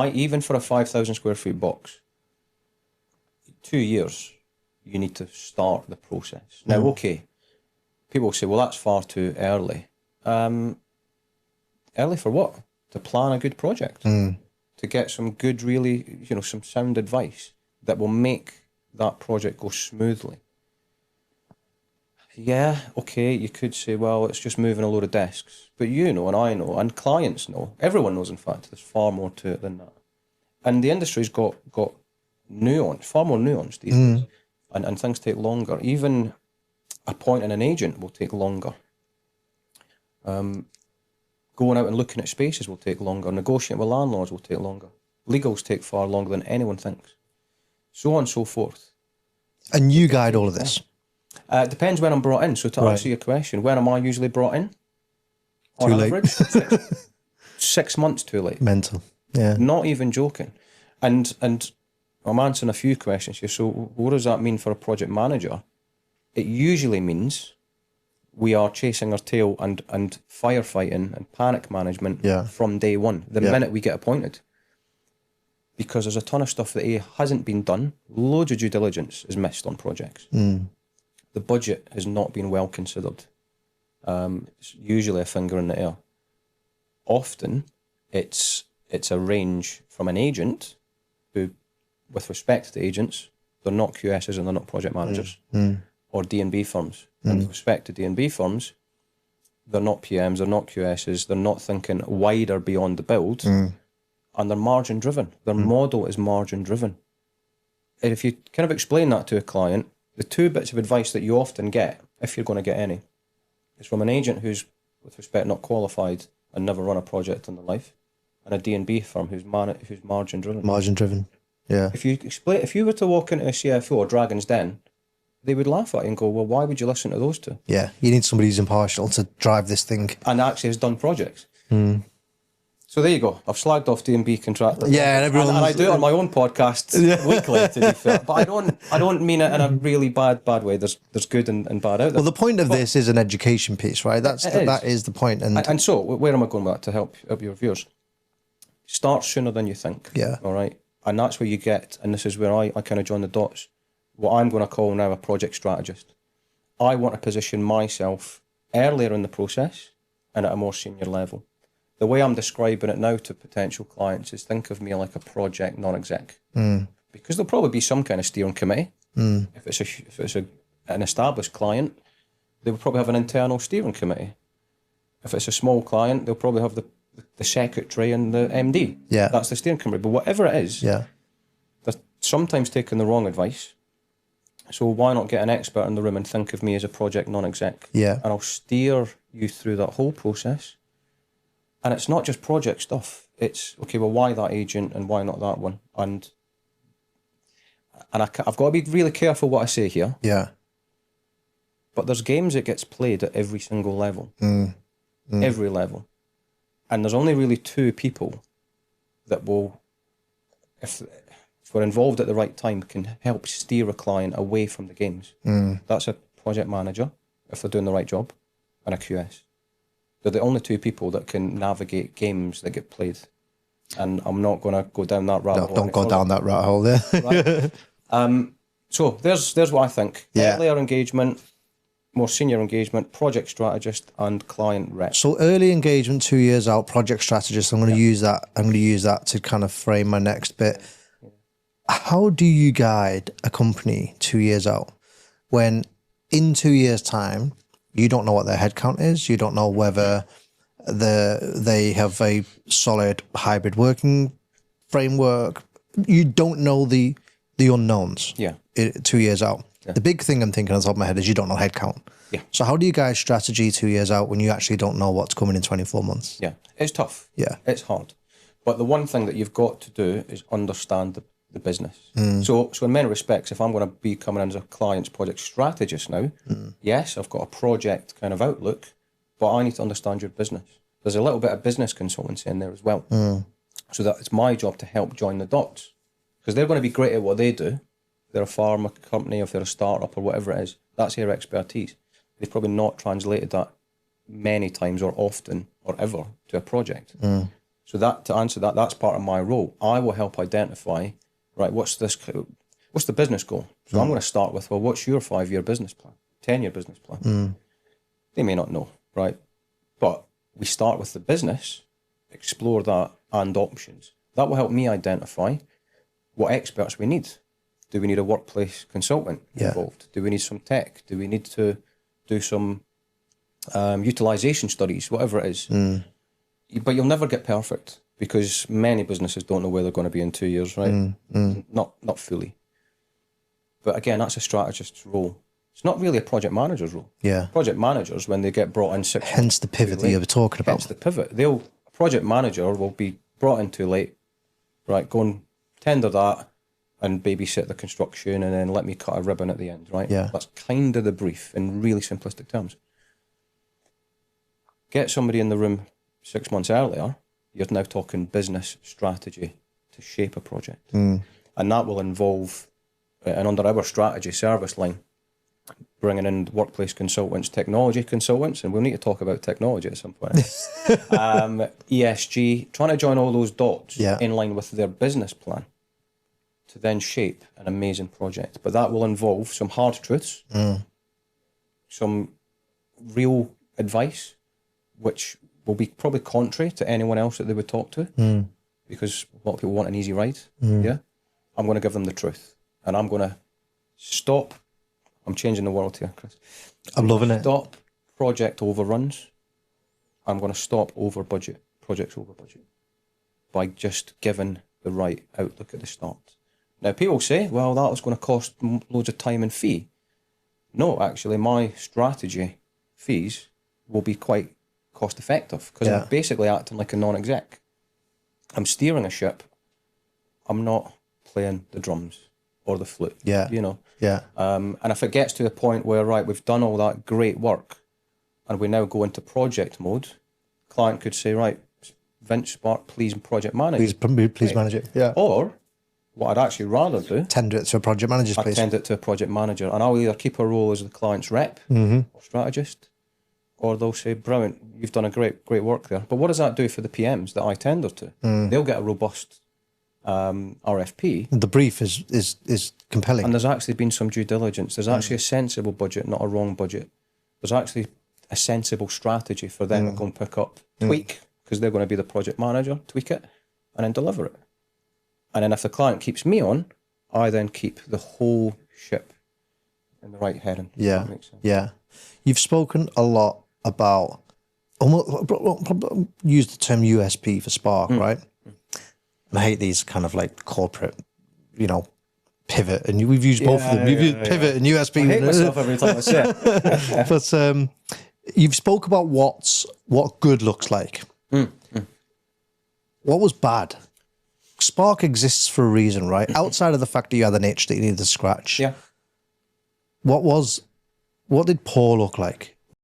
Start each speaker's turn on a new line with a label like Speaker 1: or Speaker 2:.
Speaker 1: Even for a 5,000 square feet box, 2 years, you need to start the process. Now, okay, people say, well, that's far too early. Early for what? To plan a good project, to get some good, really, some sound advice that will make that project go smoothly. Yeah, okay, you could say, well, it's just moving a load of desks. But you know, and I know, and clients know, everyone knows, in fact, there's far more to it than that. And the industry's got nuance, far more nuance these days. And things take longer. Even appointing an agent will take longer. Going out and looking at spaces will take longer. Negotiating with landlords will take longer. Legals take far longer than anyone thinks. So on and so forth.
Speaker 2: And you guide all of this?
Speaker 1: It depends when I'm brought in. So to answer your question, when am I usually brought in? On
Speaker 2: Too late.
Speaker 1: average, 6 months too late.
Speaker 2: Mental. Yeah.
Speaker 1: Not even joking. And I'm answering a few questions here. So what does that mean for a project manager? It usually means we are chasing our tail and firefighting and panic management from day one, the minute we get appointed. Because there's a ton of stuff that hasn't been done. Loads of due diligence is missed on projects. The budget has not been well considered. It's usually a finger in the air. Often, it's a range from an agent who, with respect to agents, they're not QSs and they're not project managers, or D&B firms. And with respect to D&B firms, they're not PMs, they're not QSs, they're not thinking wider beyond the build, and they're margin driven. Their model is margin driven. And if you kind of explain that to a client, the two bits of advice that you often get, if you're going to get any, is from an agent who's, with respect, not qualified and never run a project in their life, and a D&B firm who's margin driven.
Speaker 2: Margin driven, yeah.
Speaker 1: If you were to walk into a CFO or Dragon's Den, they would laugh at you and go, well, why would you listen to those two?
Speaker 2: Yeah, you need somebody who's impartial to drive this thing.
Speaker 1: And actually has done projects. So there you go. I've slagged off D&B contractors.
Speaker 2: Yeah, and
Speaker 1: I do it on my own podcast weekly, to be fair. But I don't mean it in a really bad way. There's good and bad out there.
Speaker 2: Well, the point of this is an education piece, right? That is the point.
Speaker 1: And so, where am I going with that to help your viewers? Start sooner than you think.
Speaker 2: Yeah.
Speaker 1: All right. And that's where you get, and this is where I kind of join the dots, what I'm going to call now a project strategist. I want to position myself earlier in the process and at a more senior level. The way I'm describing it now to potential clients is think of me like a project non-exec. Because there'll probably be some kind of steering committee. If it's an established client, they will probably have an internal steering committee. If it's a small client, they'll probably have the secretary and the MD.
Speaker 2: Yeah.
Speaker 1: That's the steering committee. But whatever it is, they're sometimes taking the wrong advice. So why not get an expert in the room and think of me as a project non-exec?
Speaker 2: Yeah.
Speaker 1: And I'll steer you through that whole process. And it's not just project stuff. It's, okay, well, why that agent and why not that one? And I've got to be really careful what I say here.
Speaker 2: Yeah.
Speaker 1: But there's games that gets played at every single level. Every level. And there's only really two people that will, if we're involved at the right time, can help steer a client away from the games. That's a project manager, if they're doing the right job, and a QS. They're the only two people that can navigate games that get played. And I'm not going to go down that rabbit hole.
Speaker 2: Don't go down that rabbit hole there.
Speaker 1: Right? So there's what I think.
Speaker 2: Yeah.
Speaker 1: Earlier engagement, more senior engagement, project strategist, and client rep.
Speaker 2: So early engagement, 2 years out, project strategist. I'm going to use that. I'm going to use that to kind of frame my next bit. How do you guide a company 2 years out when in 2 years' time, you don't know what their headcount is, you don't know whether they have a solid hybrid working framework, you don't know the unknowns 2 years out. Yeah. The big thing I'm thinking on the top of my head is you don't know headcount.
Speaker 1: Yeah.
Speaker 2: So how do you guys strategy 2 years out when you actually don't know what's coming in 24 months?
Speaker 1: Yeah, it's tough.
Speaker 2: Yeah.
Speaker 1: It's hard. But the one thing that you've got to do is understand the business. So in many respects, if I'm going to be coming in as a client's project strategist now, yes, I've got a project kind of outlook, but I need to understand your business. There's a little bit of business consultancy in there as well. So that it's my job to help join the dots. Because they're going to be great at what they do. They're a pharma company, if they're a startup or whatever it is, that's their expertise. They've probably not translated that many times or often or ever to a project. So that, to answer that, that's part of my role. I will help identify, right, what's the business goal? So I'm going to start with, well, what's your 5-year business plan, 10-year business plan? They may not know, right? But we start with the business, explore that and options. That will help me identify what experts we need. Do we need a workplace consultant involved? Do we need some tech? Do we need to do some utilization studies, whatever it is? But you'll never get perfect because many businesses don't know where they're going to be in 2 years, right? Not fully. But again, that's a strategist's role. It's not really a project manager's role.
Speaker 2: Yeah.
Speaker 1: Project managers, when they get brought in 6 months
Speaker 2: Hence the pivot that you were talking about.
Speaker 1: Hence the pivot. A project manager will be brought in too late, right? Go and tender that and babysit the construction and then let me cut a ribbon at the end, right?
Speaker 2: Yeah.
Speaker 1: That's kind of the brief in really simplistic terms. Get somebody in the room 6 months earlier, you're now talking business strategy to shape a project. And that will involve, and under our strategy service line, bringing in workplace consultants, technology consultants, and we'll need to talk about technology at some point. ESG, trying to join all those dots in line with their business plan to then shape an amazing project. But that will involve some hard truths, some real advice, which will be probably contrary to anyone else that they would talk to, because a lot of people want an easy ride. Yeah, I'm going to give them the truth, and I'm going to stop. I'm changing the world here, Chris.
Speaker 2: I'm loving it.
Speaker 1: Stop project overruns. I'm going to stop projects over budget, by just giving the right outlook at the start. Now, people say, well, that was going to cost loads of time and fee. No, actually, my strategy fees will be quite cost effective because I'm basically acting like a non-exec. I'm steering a ship. I'm not playing the drums or the flute.
Speaker 2: Yeah.
Speaker 1: You know.
Speaker 2: Yeah.
Speaker 1: And if it gets to the point where, right, we've done all that great work and we now go into project mode, client could say, right, Vince Spark, please project manage.
Speaker 2: Please manage it. Yeah.
Speaker 1: Or what I'd actually rather do,
Speaker 2: Tender it to a project manager,
Speaker 1: I'd
Speaker 2: please.
Speaker 1: tend it to a project manager, and I'll either keep a role as the client's rep or strategist, or they'll say, brilliant, you've done a great work there. But what does that do for the PMs that I tender to? They'll get a robust RFP.
Speaker 2: The brief is compelling.
Speaker 1: And there's actually been some due diligence. There's actually a sensible budget, not a wrong budget. There's actually a sensible strategy for them to go and pick up, tweak, because they're going to be the project manager, tweak it, and then deliver it. And then if the client keeps me on, I then keep the whole ship in the right heading.
Speaker 2: Yeah,
Speaker 1: That makes sense.
Speaker 2: yeah. You've spoken a lot about, use the term USP for Spark, right? And I hate these kind of like corporate, pivot, and we've used both of them. You've used pivot and USP.
Speaker 1: I hate myself every time I say it.
Speaker 2: But you've spoke about what good looks like. What was bad? Spark exists for a reason, right? Outside of the fact that you had an itch that you needed to scratch.
Speaker 1: Yeah.
Speaker 2: What did poor look like?